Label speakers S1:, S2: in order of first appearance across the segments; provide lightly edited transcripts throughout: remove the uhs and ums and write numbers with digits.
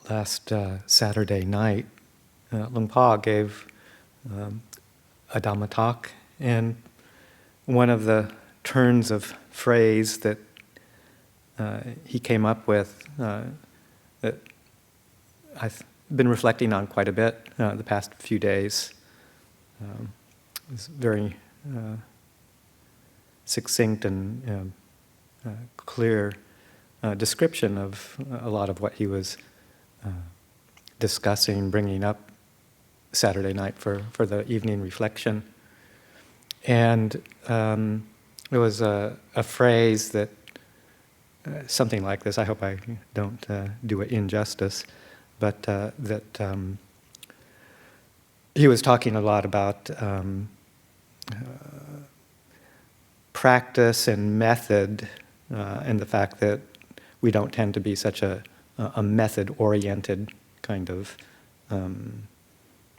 S1: last Saturday night, Luang Pa gave a Dhamma talk, and one of the turns of phrase that he came up with that I've been reflecting on quite a bit the past few days. It's very succinct and clear description of a lot of what he was discussing, bringing up Saturday night for the evening reflection. And it was a phrase that, something like this, I hope I don't do it injustice, but that he was talking a lot about practice and method, and the fact that we don't tend to be such a method-oriented kind of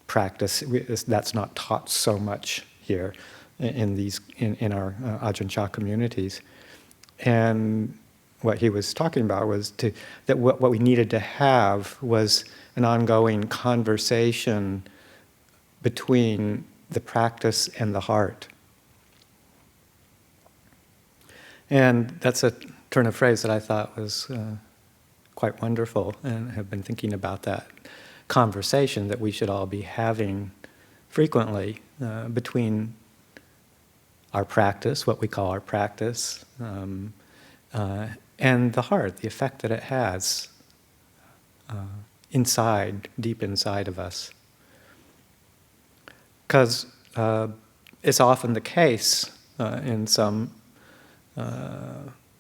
S1: practice. That's not taught so much here in our Ajahn Chah communities. And what he was talking about was that what we needed to have was an ongoing conversation between the practice and the heart. And that's a turn of phrase that I thought was quite wonderful, and have been thinking about that conversation that we should all be having frequently between our practice, what we call our practice, and the heart, the effect that it has deep inside of us. Because it's often the case in some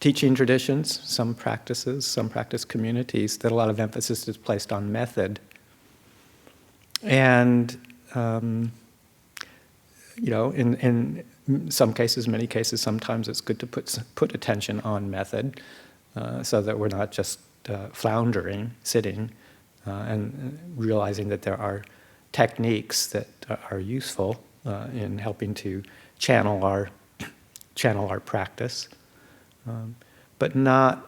S1: teaching traditions, some practices, some practice communities, that a lot of emphasis is placed on method. And, in some cases, many cases, sometimes it's good to put attention on method so that we're not just floundering, sitting, and realizing that there are techniques that are useful in helping to channel our practice, but not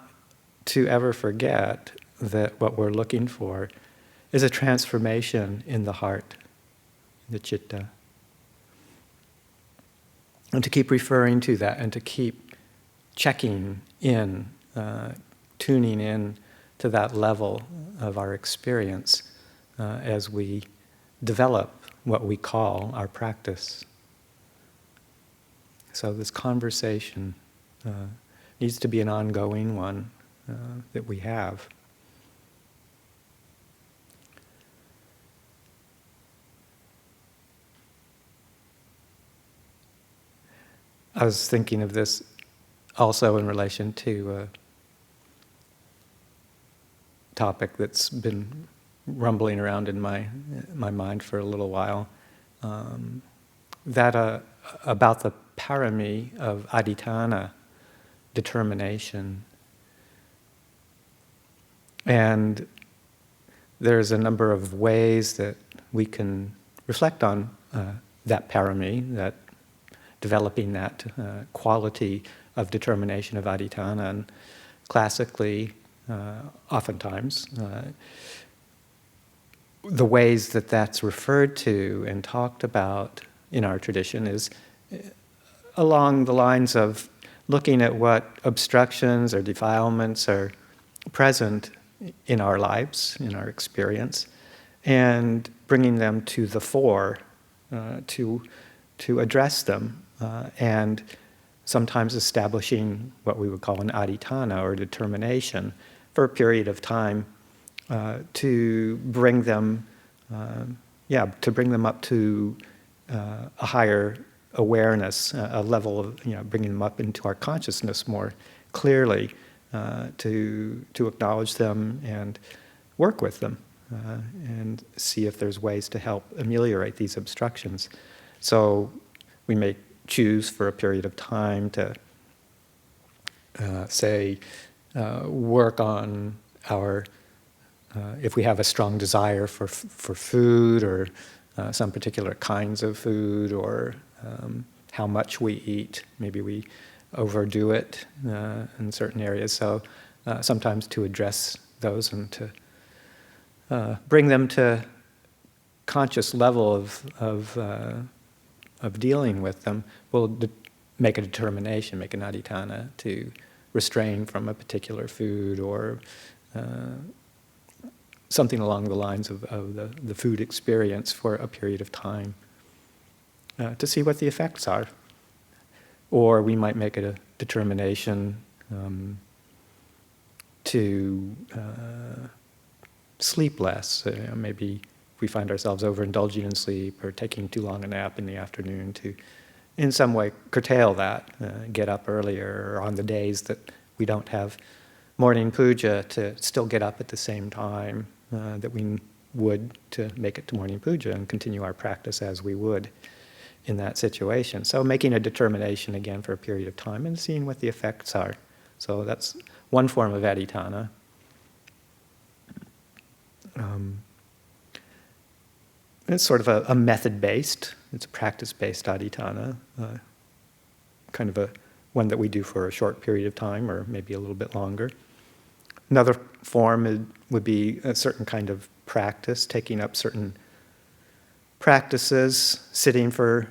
S1: to ever forget that what we're looking for is a transformation in the heart, the citta. And to keep referring to that, and to keep checking in, tuning in to that level of our experience as we develop what we call our practice. So this conversation needs to be an ongoing one that we have. I was thinking of this also in relation to a topic that's been rumbling around in my mind for a little while, that about the parami of adhitthana, determination. And there's a number of ways that we can reflect on that parami, that developing that quality of determination of adhitthana. And classically, oftentimes, the ways that that's referred to and talked about in our tradition is along the lines of looking at what obstructions or defilements are present in our lives, in our experience, and bringing them to the fore to address them, and sometimes establishing what we would call an adhitthana, or determination, for a period of time to bring them up to a higher awareness, a level of, bringing them up into our consciousness more clearly, to acknowledge them and work with them, and see if there's ways to help ameliorate these obstructions. So we may choose for a period of time to, work on our, if we have a strong desire for food, or some particular kinds of food, or how much we eat. Maybe we overdo it in certain areas. So sometimes to address those and to bring them to conscious level of dealing with them, we'll make a determination, make an adhitthana to restrain from a particular food or something along the lines of the food experience for a period of time to see what the effects are. Or we might make a determination to sleep less. Maybe if we find ourselves overindulging in sleep or taking too long a nap in the afternoon, to in some way curtail that, get up earlier, or on the days that we don't have morning puja, to still get up at the same time that we would to make it to morning puja and continue our practice as we would in that situation. So making a determination again for a period of time and seeing what the effects are. So that's one form of adhitthana. It's sort of a method-based, it's a practice-based adhitthana, kind of a one that we do for a short period of time or maybe a little bit longer. Another form would be a certain kind of practice, taking up certain practices, sitting for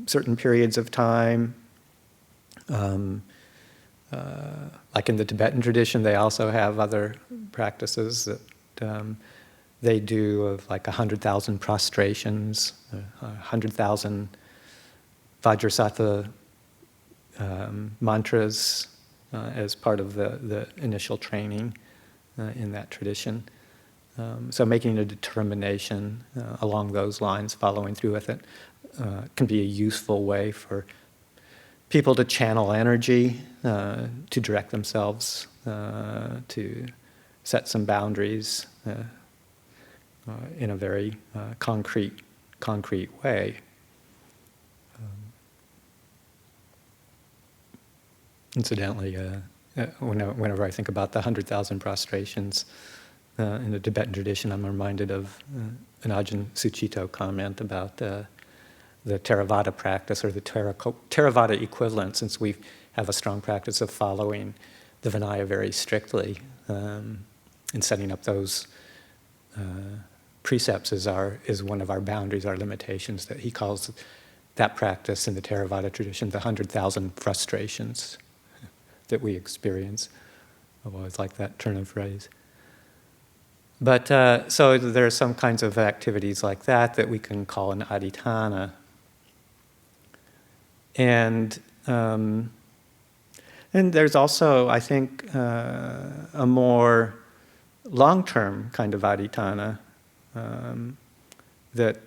S1: certain periods of time. Like in the Tibetan tradition, they also have other practices that they do of like 100,000 prostrations, 100,000 Vajrasattva mantras as part of the initial training in that tradition. So making a determination along those lines, following through with it, can be a useful way for people to channel energy, to direct themselves, to set some boundaries in a very concrete way. Incidentally, whenever I think about the 100,000 prostrations in the Tibetan tradition, I'm reminded of an Ajahn Sucitto comment about the Theravada practice, or the Theravada equivalent, since we have a strong practice of following the Vinaya very strictly and setting up those precepts is one of our boundaries, our limitations, that he calls that practice in the Theravada tradition the 100,000 frustrations that we experience. I've always liked that turn of phrase. But so there are some kinds of activities like that we can call an adhitthana. And there's also, I think, a more long-term kind of adhitthana that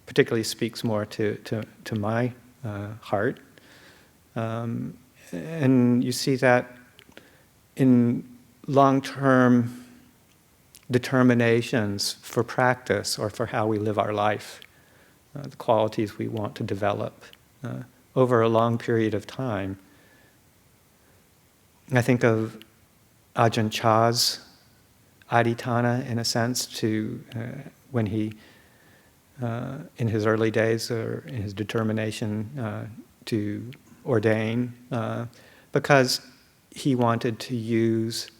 S1: particularly speaks more to my heart. And you see that in long-term determinations for practice or for how we live our life, the qualities we want to develop over a long period of time. I think of Ajahn Chah's adhitthana, in a sense, to when he, in his early days, or in his determination to ordain, because he wanted to use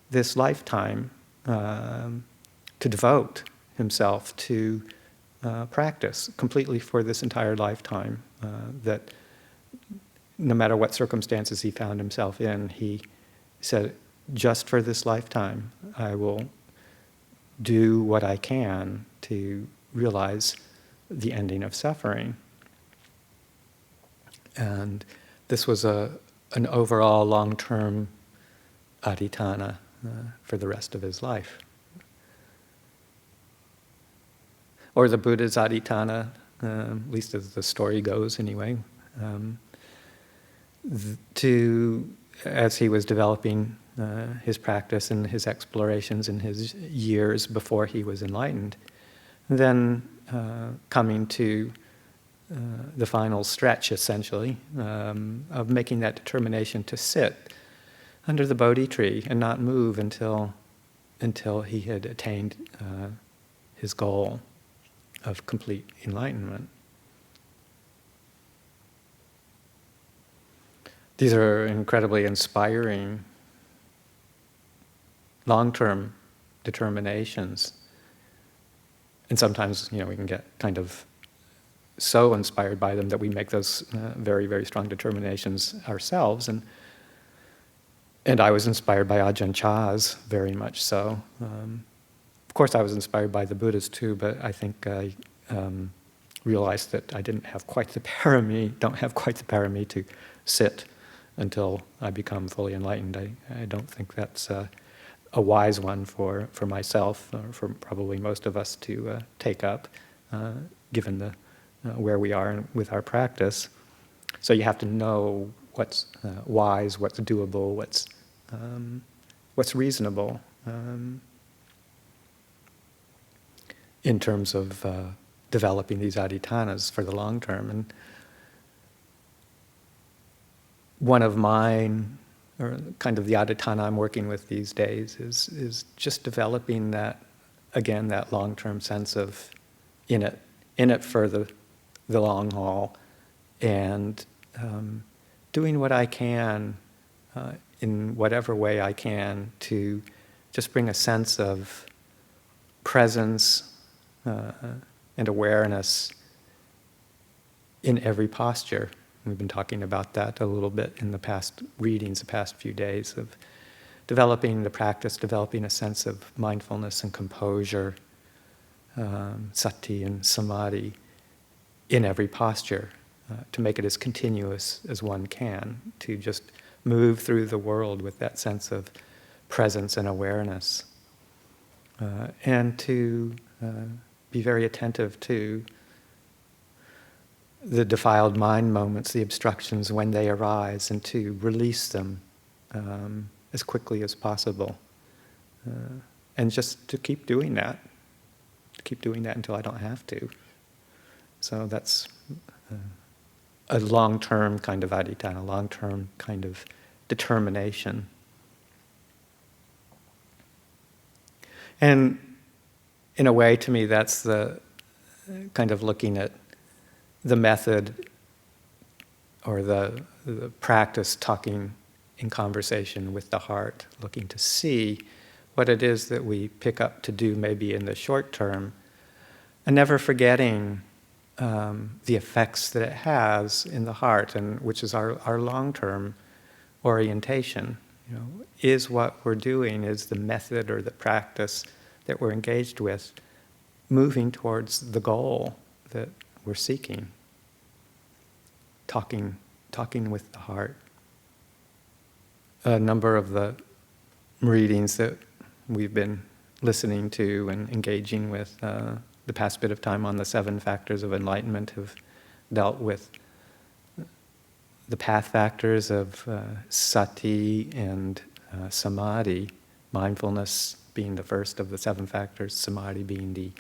S1: this lifetime to devote himself to practice completely for this entire lifetime, that no matter what circumstances he found himself in, he said, just for this lifetime, I will do what I can to realize the ending of suffering. And this was an overall long-term adhitthana for the rest of his life. Or the Buddha's adhitthana, at least as the story goes anyway, as he was developing his practice and his explorations in his years before he was enlightened, then coming to the final stretch, essentially, of making that determination to sit under the Bodhi tree and not move until he had attained his goal of complete enlightenment. These are incredibly inspiring long-term determinations. And sometimes, we can get kind of so inspired by them that we make those very, very strong determinations ourselves. And I was inspired by Ajahn Chah's very much so. Of course, I was inspired by the Buddhas too, but I think I realized that I don't have quite the parami to sit until I become fully enlightened. I don't think that's a wise one for myself, or for probably most of us to take up, given the where we are with our practice. So you have to know what's wise, what's doable, what's reasonable in terms of developing these adhitanas for the long term. And one of mine, or kind of the adhitana I'm working with these days, is just developing that, again, that long-term sense of in it for the long haul, and doing what I can in whatever way I can to just bring a sense of presence and awareness in every posture. We've been talking about that a little bit in the past readings, the past few days, of developing the practice, developing a sense of mindfulness and composure, sati and samadhi, in every posture, to make it as continuous as one can, to just move through the world with that sense of presence and awareness, and to be very attentive to the defiled mind moments, the obstructions when they arise, and to release them as quickly as possible. And just to keep doing that until I don't have to. So that's a long-term kind of adhitana, a long-term kind of determination. And in a way, to me, that's the kind of looking at the method or the practice, talking in conversation with the heart, looking to see what it is that we pick up to do maybe in the short term, and never forgetting the effects that it has in the heart, and which is our long-term orientation. Is what we're doing, is the method or the practice that we're engaged with moving towards the goal that we're seeking? Talking with the heart. A number of the readings that we've been listening to and engaging with the past bit of time on the 7 factors of enlightenment have dealt with the path factors of sati and samadhi, mindfulness being the first of the 7 factors, samadhi being the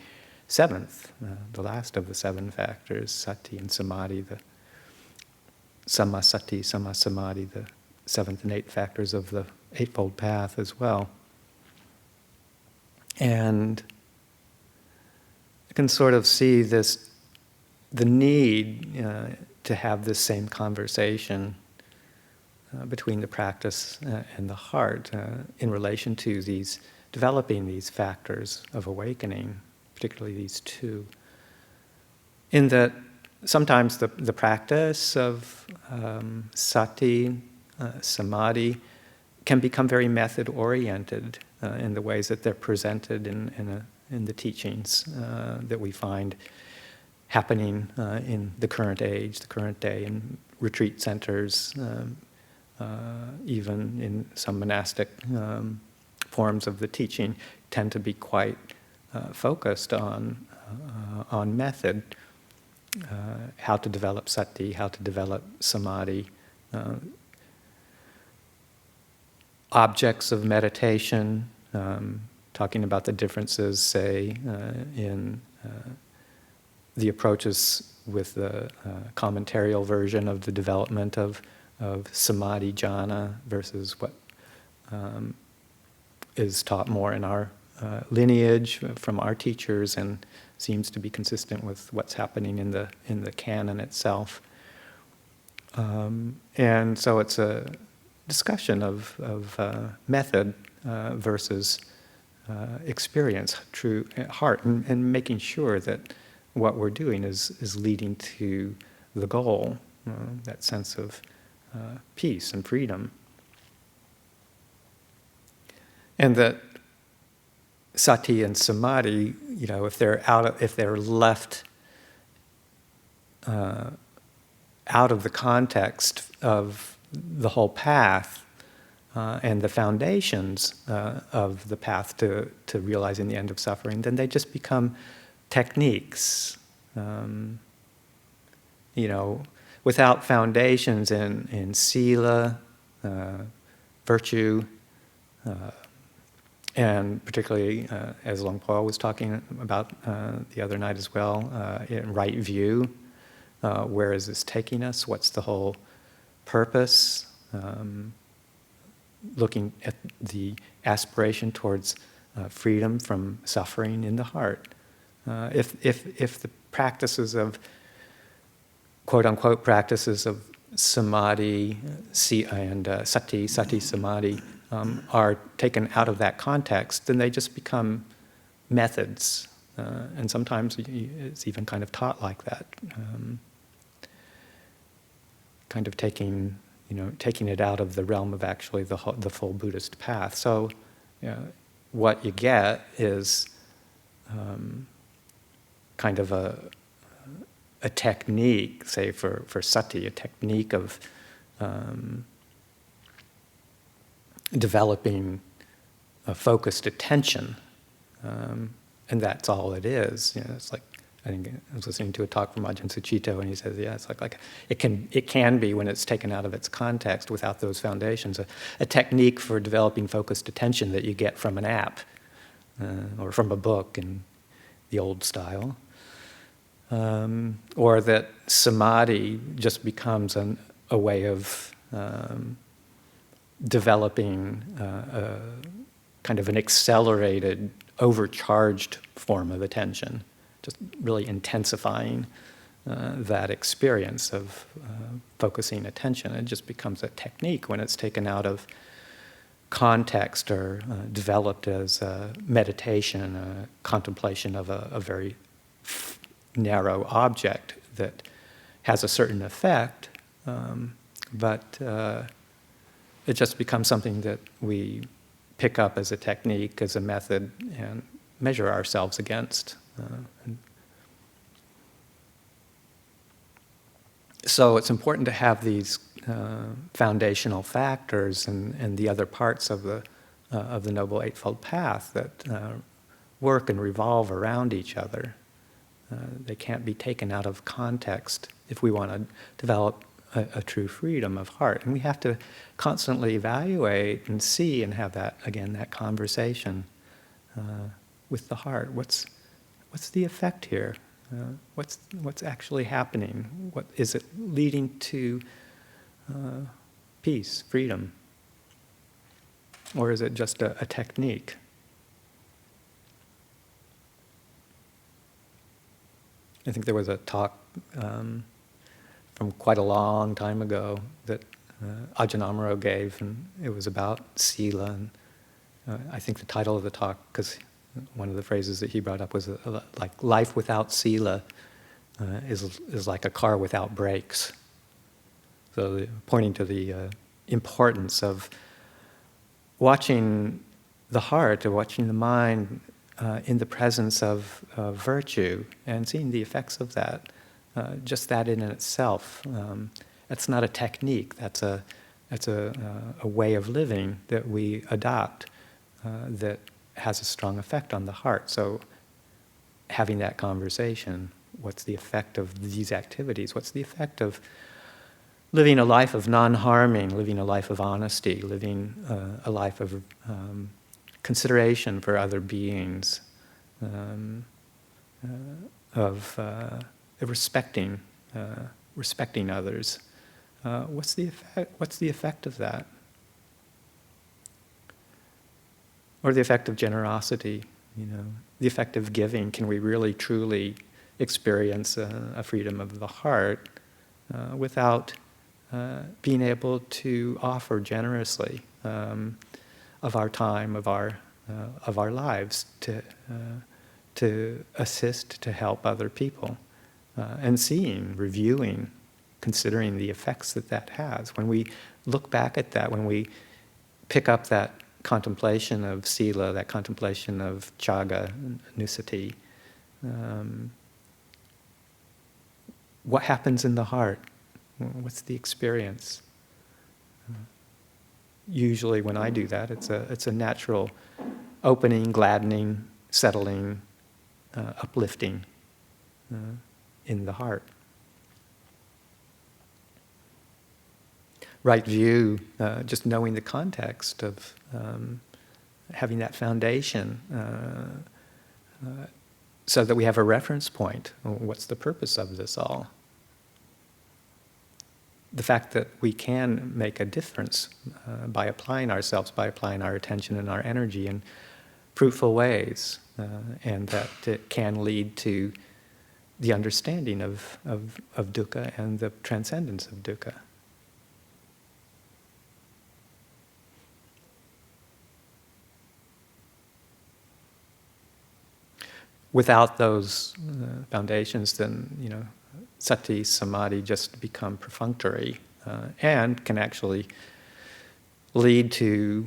S1: 7th, the last of the 7 factors, sati and samadhi, the samasati, samasamadhi, the 7th and 8th factors of the Eightfold Path as well. And I can sort of see the need to have this same conversation between the practice and the heart in relation to developing these factors of awakening, particularly these 2. In that sometimes the practice of sati, samadhi, can become very method-oriented in the ways that they're presented in the teachings that we find happening in the current age, the current day, in retreat centers, even in some monastic forms of the teaching, tend to be quite focused on method, how to develop sati, how to develop samadhi, objects of meditation, talking about the differences, say, in the approaches with the commentarial version of the development of samadhi jhana versus what is taught more in our lineage from our teachers and seems to be consistent with what's happening in the canon itself. And so it's a discussion of method versus experience, true heart, and making sure that what we're doing is leading to the goal, that sense of peace and freedom. And that sati and samadhi, if they're left out of the context of the whole path and the foundations of the path to realizing the end of suffering, then they just become techniques. Without foundations in sila, virtue, and particularly, as Long Paul was talking about the other night as well, in right view, where is this taking us? What's the whole purpose? Looking at the aspiration towards freedom from suffering in the heart. If the practices of, quote unquote, practices of samadhi and sati samadhi are taken out of that context, then they just become methods. And sometimes it's even kind of taught like that. Kind of taking it out of the realm of actually the full Buddhist path. So what you get is kind of a technique, say for sati, a technique of developing a focused attention, and that's all it is. It's like, I think I was listening to a talk from Ajahn Sucitto, and he says, it's like it can be, when it's taken out of its context without those foundations, a technique for developing focused attention that you get from an app or from a book in the old style, or that samadhi just becomes a way of developing a kind of an accelerated, overcharged form of attention, just really intensifying that experience of focusing attention. It just becomes a technique when it's taken out of context or developed as a meditation, a contemplation of a very narrow object that has a certain effect, but it just becomes something that we pick up as a technique, as a method, and measure ourselves against. So it's important to have these foundational factors and the other parts of the Noble Eightfold Path that work and revolve around each other. They can't be taken out of context if we want to develop a true freedom of heart. And we have to constantly evaluate and see and have that conversation with the heart. What's the effect here? What's actually happening? What is it leading to? Peace, freedom, or is it just a technique? I think there was a talk from quite a long time ago that Ajahn Amaro gave, and it was about sila. And I think the title of the talk, because one of the phrases that he brought up was like life without sila is like a car without brakes. So pointing to the importance of watching the heart or watching the mind in the presence of virtue and seeing the effects of that. Just that in itself, that's not a technique. That's a way of living that we adopt that has a strong effect on the heart. So having that conversation, what's the effect of these activities? What's the effect of living a life of non-harming, living a life of honesty, living a life of consideration for other beings, of respecting others. What's the effect of that? Or the effect of generosity, the effect of giving. Can we really truly experience a freedom of the heart without being able to offer generously of our time, of our of our lives to assist, to help other people, and seeing, reviewing, considering the effects that that has. When we look back at that, when we pick up that contemplation of sila, that contemplation of chaga, nusati, what happens in the heart? What's the experience? Usually when I do that, it's a natural opening, gladdening, settling, uplifting in the heart. Right view, just knowing the context of having that foundation so that we have a reference point. What's the purpose of this all? The fact that we can make a difference by applying ourselves, by applying our attention and our energy in fruitful ways, and that it can lead to the understanding of dukkha and the transcendence of dukkha. Without those foundations, then sati, samadhi just become perfunctory and can actually lead to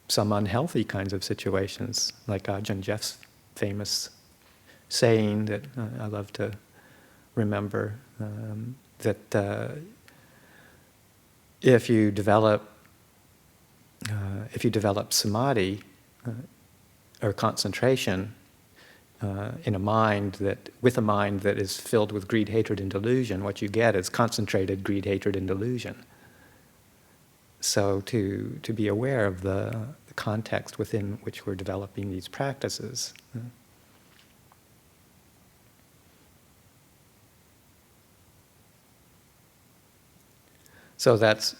S1: some unhealthy kinds of situations, like Ajahn Jeff's famous saying that I love to remember, that if you develop samadhi or concentration in a mind with a mind that is filled with greed, hatred, and delusion, what you get is concentrated greed, hatred, and delusion. So to be aware of the context within which we're developing these practices. So that's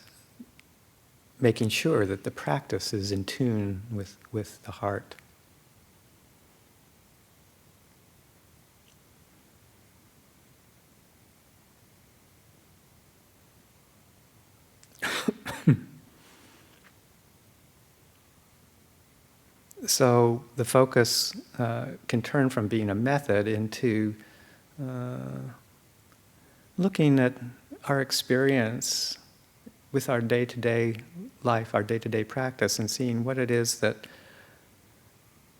S1: making sure that the practice is in tune with the heart. So the focus can turn from being a method into looking at our experience with our day-to-day life, our day-to-day practice, and seeing what it is that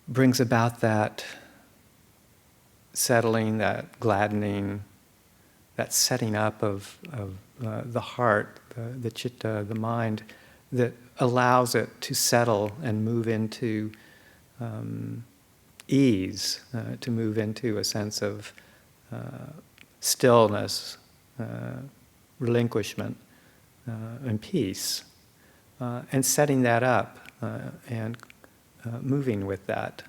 S1: brings about that settling, that gladdening, that setting up of the heart, the citta, the mind, that allows it to settle and move into ease, to move into a sense of stillness, relinquishment, and peace, and setting that up and moving with that,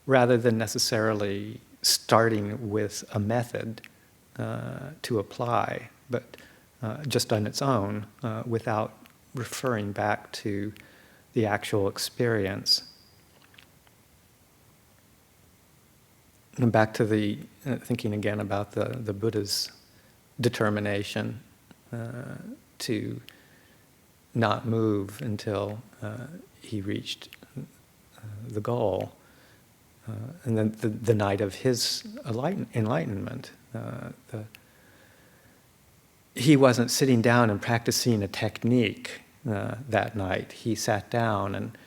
S1: rather than necessarily starting with a method to apply, but just on its own, without referring back to the actual experience. And back to the thinking again about the Buddha's determination to not move until he reached the goal. And then the night of his enlightenment, he wasn't sitting down and practicing a technique that night. He sat down and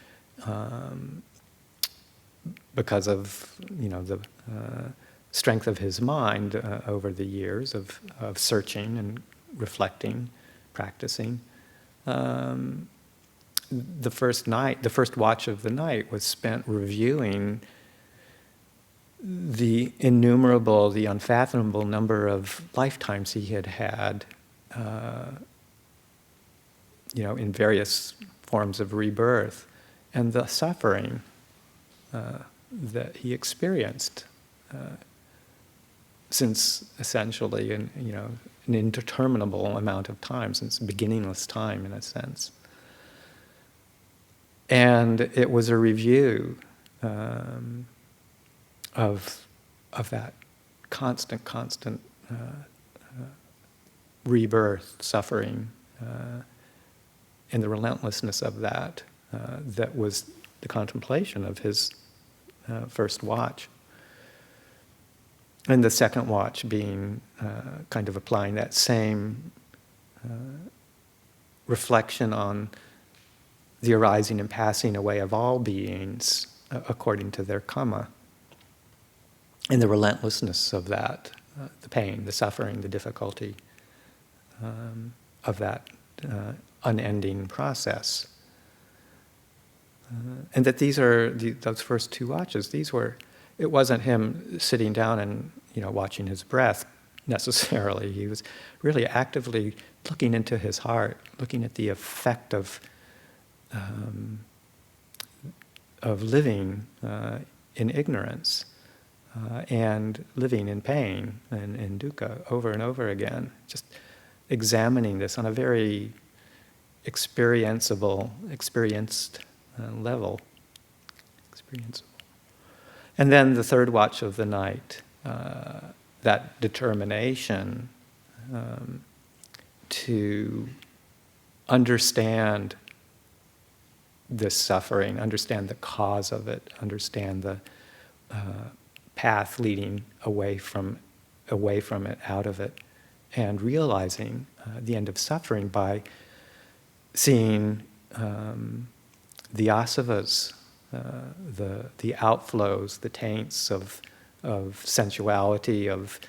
S1: because of the strength of his mind over the years of searching and reflecting, practicing. The first watch of the night was spent reviewing the innumerable, the unfathomable number of lifetimes he had had, in various forms of rebirth, and the suffering that he experienced since essentially an indeterminable amount of time, since beginningless time in a sense. And it was a review of that constant rebirth, suffering, and the relentlessness of that, that was the contemplation of his first watch. And the second watch being kind of applying that same reflection on the arising and passing away of all beings according to their karma, and the relentlessness of that, the pain, the suffering, the difficulty of that unending process. And that those first two watches, it wasn't him sitting down and watching his breath necessarily. He was really actively looking into his heart, looking at the effect of living in ignorance and living in pain and in dukkha over and over again. Just examining this on a very experienced level. And then the third watch of the night, that determination to understand this suffering, understand the cause of it, understand the path leading away from it, out of it, and realizing the end of suffering by seeing the asavas, the outflows, the taints of sensuality, of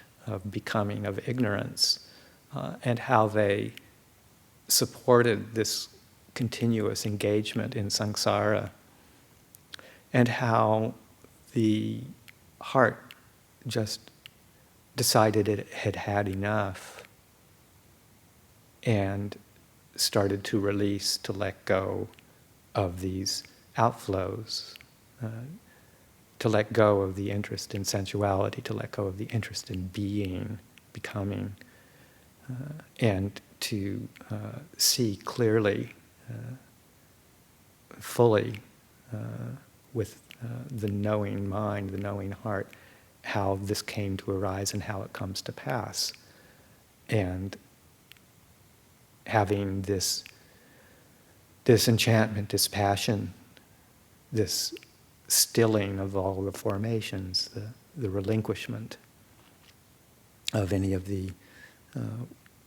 S1: becoming, of ignorance, and how they supported this continuous engagement in samsara, and how the heart just decided it had had enough and started to release, to let go of these outflows, to let go of the interest in sensuality, to let go of the interest in being, becoming, and to see clearly, fully, with the knowing mind, the knowing heart, how this came to arise and how it comes to pass. And having this enchantment, this passion, this stilling of all the formations, the relinquishment of any of the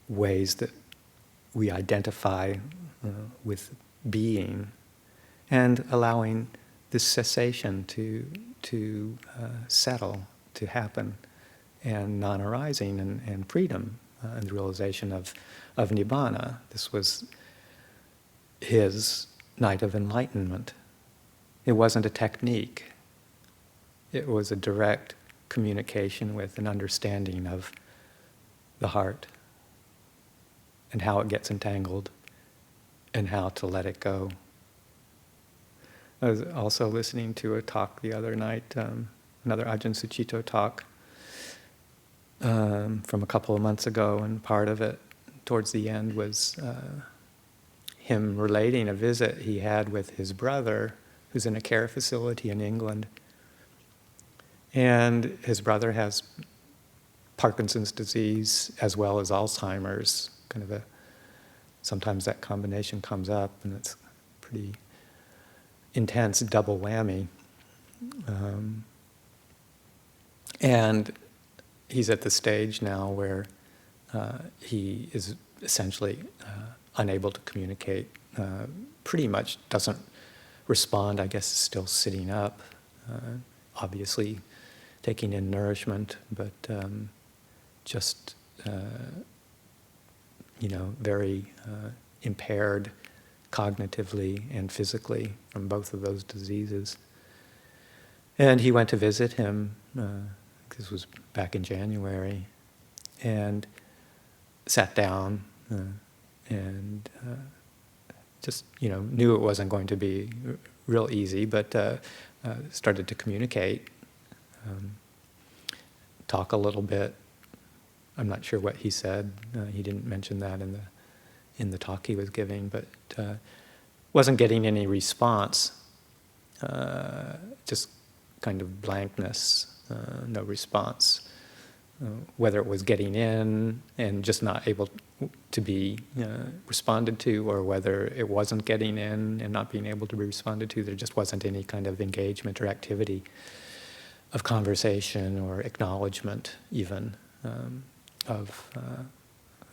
S1: ways that we identify with being, and allowing this cessation to settle, to happen, and non-arising and freedom, and the realization of nibbana. This was his night of enlightenment. It wasn't a technique. It was a direct communication with an understanding of the heart and how it gets entangled and how to let it go. I was also listening to a talk the other night, another Ajahn Sucitto talk from a couple of months ago, and part of it, towards the end, was him relating a visit he had with his brother, who's in a care facility in England. And his brother has Parkinson's disease as well as Alzheimer's. Sometimes that combination comes up, and it's pretty intense double whammy. And he's at the stage now where he is essentially unable to communicate, pretty much doesn't respond, I guess is still sitting up, obviously taking in nourishment, but just, very impaired cognitively and physically from both of those diseases. And he went to visit him, this was back in January, and sat down and just, knew it wasn't going to be real easy, but started to communicate, talk a little bit. I'm not sure what he said. He didn't mention that in the talk he was giving, but wasn't getting any response. Just kind of blankness, no response. whether it was getting in and just not able to be responded to, or whether it wasn't getting in and not being able to be responded to. There just wasn't any kind of engagement or activity of conversation or acknowledgement even of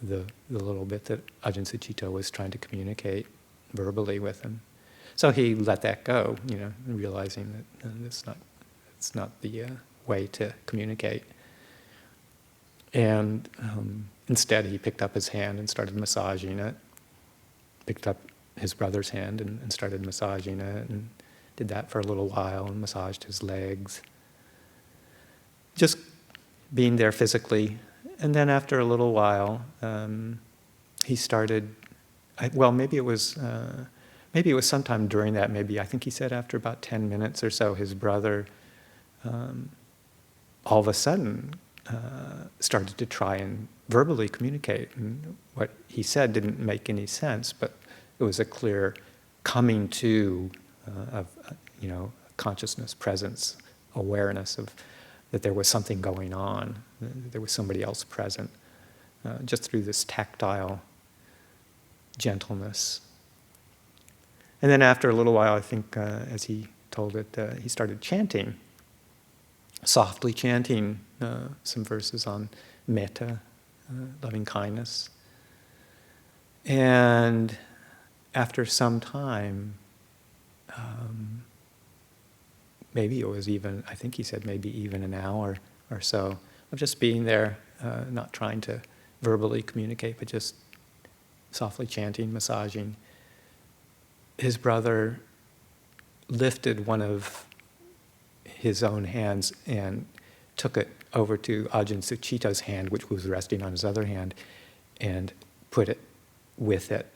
S1: the little bit that Ajahn Sucitto was trying to communicate verbally with him. So he let that go, realizing that it's not the way to communicate. And instead he picked up his hand and started massaging it, picked up his brother's hand and started massaging it, and did that for a little while and massaged his legs. Just being there physically. And then after a little while, he started, maybe it was sometime during that, I think he said after about 10 minutes or so, his brother all of a sudden started to try and verbally communicate. And what he said didn't make any sense, but it was a clear coming to of consciousness, presence, awareness of that there was something going on, that there was somebody else present, just through this tactile gentleness. And then after a little while, I think, as he told it, he started chanting, softly chanting some verses on metta, loving kindness. And after some time, maybe it was even, I think he said maybe even an hour or so of just being there, not trying to verbally communicate, but just softly chanting, massaging. His brother lifted one of his own hands and took it over to Ajahn Sucitto's hand, which was resting on his other hand, and put it with it,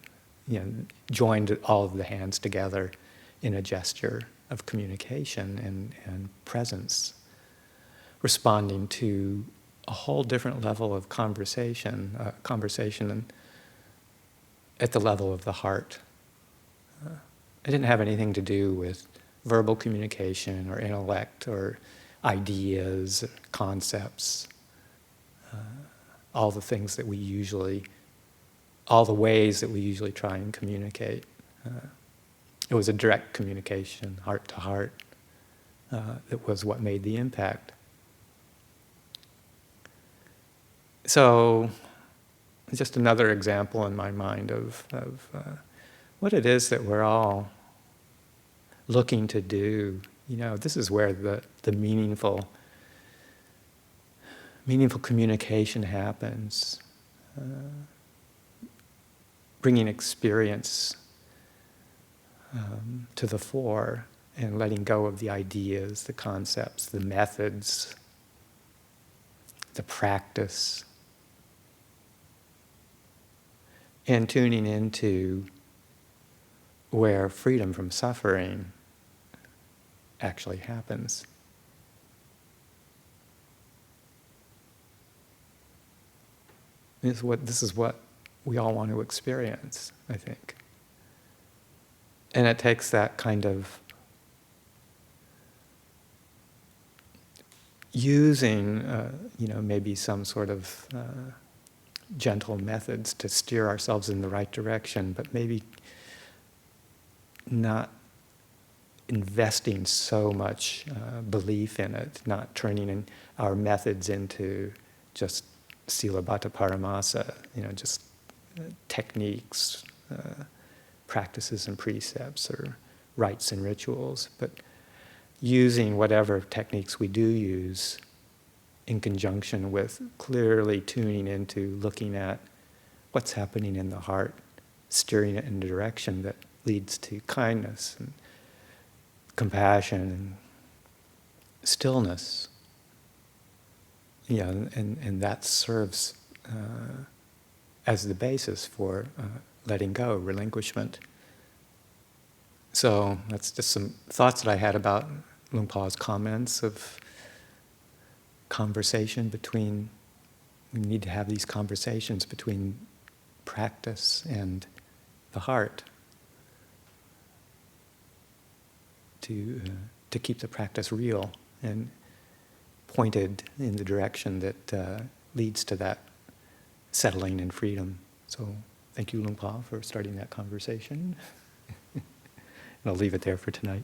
S1: joined all of the hands together in a gesture of communication and presence, responding to a whole different level of conversation at the level of the heart. It didn't have anything to do with verbal communication or intellect or ideas, concepts, all the ways that we usually try and communicate. It was a direct communication, heart to heart, that was what made the impact. So, just another example in my mind of what it is that we're all looking to do. This is where the meaningful communication happens, bringing experience to the fore and letting go of the ideas, the concepts, the methods, the practice, and tuning into where freedom from suffering actually happens. This is what we all want to experience, I think. And it takes that kind of using, maybe some sort of gentle methods to steer ourselves in the right direction, but maybe not investing so much belief in it, not turning in our methods into just sila bhatta paramasa, just techniques, practices and precepts, or rites and rituals, but using whatever techniques we do use in conjunction with clearly tuning into looking at what's happening in the heart, steering it in a direction that leads to kindness and compassion and stillness. And that serves as the basis for letting go, relinquishment. So that's just some thoughts that I had about Luang Pa's comments of conversation between, we need to have these conversations between practice and the heart to keep the practice real. And pointed in the direction that leads to that settling and freedom. So thank you, Luang Por, for starting that conversation. And I'll leave it there for tonight.